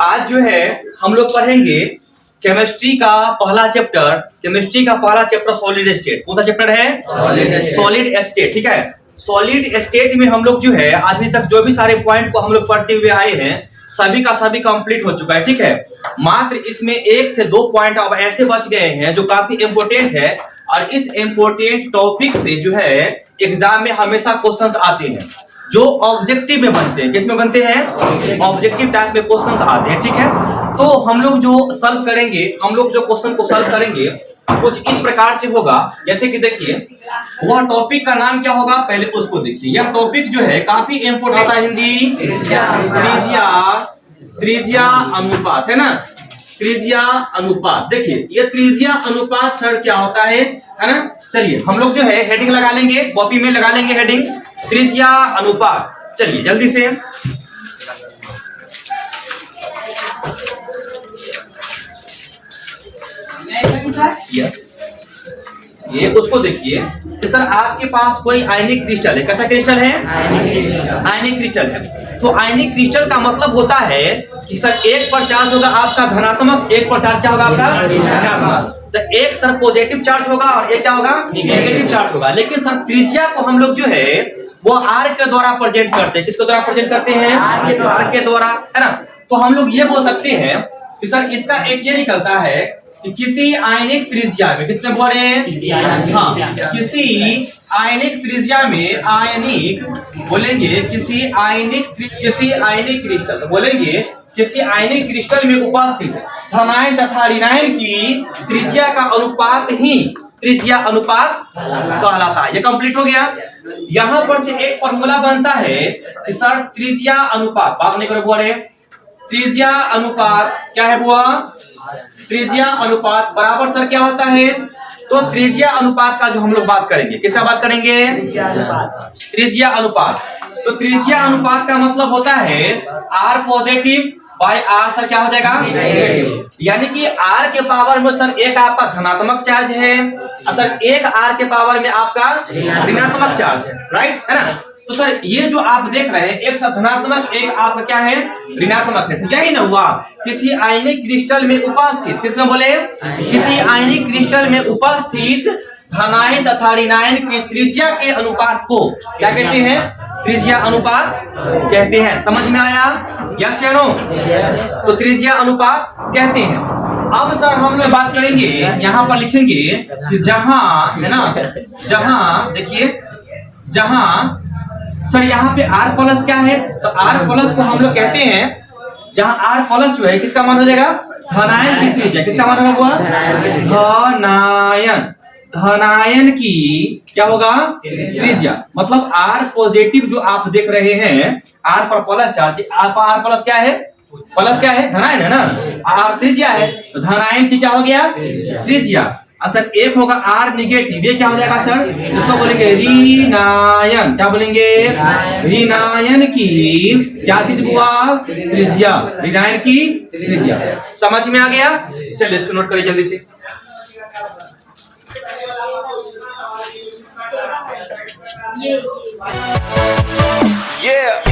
आज जो है हम लोग पढ़ेंगे केमिस्ट्री का पहला चैप्टर सॉलिड स्टेट। कौन सा चैप्टर है? Solid state. ठीक है, सॉलिड स्टेट में हम लोग जो है अभी तक जो भी सारे पॉइंट को हम लोग पढ़ते हुए आए हैं सभी का सभी कंप्लीट हो चुका है। ठीक है, मात्र इसमें 1 से 2 पॉइंट अब ऐसे बच गए हैं जो काफी इंपोर्टेंट है और इस इंपोर्टेंट टॉपिक से जो है एग्जाम में हमेशा क्वेश्चंस आते हैं जो ऑब्जेक्टिव में बनते हैं। किस में बनते हैं? ऑब्जेक्टिव टाइप में क्वेश्चंस आते हैं। ठीक है, तो हम लोग जो सॉल्व करेंगे, हम लोग जो क्वेश्चन को सॉल्व करेंगे कुछ इस प्रकार से होगा। जैसे कि देखिए वह टॉपिक का नाम क्या होगा, पहले उसको देखिए। यह टॉपिक जो है काफी इंपोर्टेंट है। हिंदी त्रिज्या अनुपात है ना, त्रिज्या अनुपात। देखिए ये त्रिज्या अनुपात सर क्या होता है ना। चलिए हम लोग जो है हेडिंग लगा लेंगे, कॉपी में लगा लेंगे हेडिंग त्रिज्या अनुपात। चलिए जल्दी से यस ये उसको देखिए। इस तरह आपके पास कोई आयनिक क्रिस्टल है। कैसा क्रिस्टल है? आयनिक क्रिस्टल है। तो आयनिक क्रिस्टल का मतलब होता है कि सर 1 पर चार्ज होगा आपका धनात्मक, 1 पर चार्ज क्या होगा आपका ऋणात्मक। तो एक सर पॉजिटिव चार्ज होगा और एक क्या होगा नेगेटिव चार्ज होगा। लेकिन सर त्रिज्या को हम लोग जो है वो आर के द्वारा प्रेजेंट करते हैं। किसके द्वारा प्रेजेंट करते हैं? आर के द्वारा, है ना। तो हम लोग ये बोल सकते हैं कि सर इसका एक ये निकलता है कि किसी आयनिक त्रिज्या में, किसमें बोल रहे हैं? हाँ, किसी आयनिक त्रिज्या में, आयनिक बोलेंगे किसी आयनिक क्रिस्टल, बोलेंगे किसी आयनिक क्रिस्टल में उपस्थित धनायन तथा ऋणायन की त्रिज्या का अनुपात ही त्रिज्या अनुपात कहलाता है। ये कंप्लीट हो गया। यहां पर से एक फॉर्मूला बनता है कि सर त्रिज्या अनुपात, बात नहीं करो बोल रहे, त्रिज्या अनुपात क्या है बुआ? त्रिज्या अनुपात बराबर सर क्या होता है? तो त्रिज्या अनुपात का जो हम लोग बात करेंगे, किसका बात करेंगे? त्रिज्या अनुपात। तो त्रिज्या अनुपात का मतलब होता है r positive by r sir क्या हो जाएगा? यानी कि आर के पावर में सर एक आपका धनात्मक चार्ज है और सर एक आर के पावर में आपका ऋणात्मक चार्ज है। राइट है ना। तो सर ये जो आप देख रहे हैं एक सर धनात्मक, एक आपका क्या है ऋणात्मक है। तो यही ना हुआ किसी आयनिक क्रिस्टल में उपस्थित, किसमें बोले? किसी आयनिक क्रिस्टल में उपस्थित धनायन तथा ऋणायन की त्रिज्या के अनुपात को क्या कहते हैं? त्रिज्या अनुपात कहते हैं। समझ में आया? यस या नो? तो त्रिज्या अनुपात कहते हैं। अब सर हम लोग बात करेंगे, यहाँ पर लिखेंगे कि जहां है ना, जहां देखिए जहां सर यहाँ पे R प्लस क्या है? तो R प्लस को हम लोग कहते हैं जहां R प्लस जो है किसका मान हो जाएगा? धनायन की त्रिज्या। किसका मान होगा? धनायन की क्या होगा? त्रिज्या। मतलब R पॉजिटिव जो आप देख रहे हैं, R पर प्लस चार्ज, R प्लस क्या है? प्लस क्या है? धनायन है ना, R त्रिज्या है। तो धनायन की क्या हो गया? त्रिज्या। सर एक होगा R निगेटिव, ये क्या हो जाएगा सर? इसको बोलेंगे ऋणायन। क्या बोलेंगे? ऋणायन की क्या चीज हुआ? त्रिज्या। ऋणायन की त्रिज्या। समझ में आ गया? चलिए इसको नोट करिए जल्दी से। Yeah.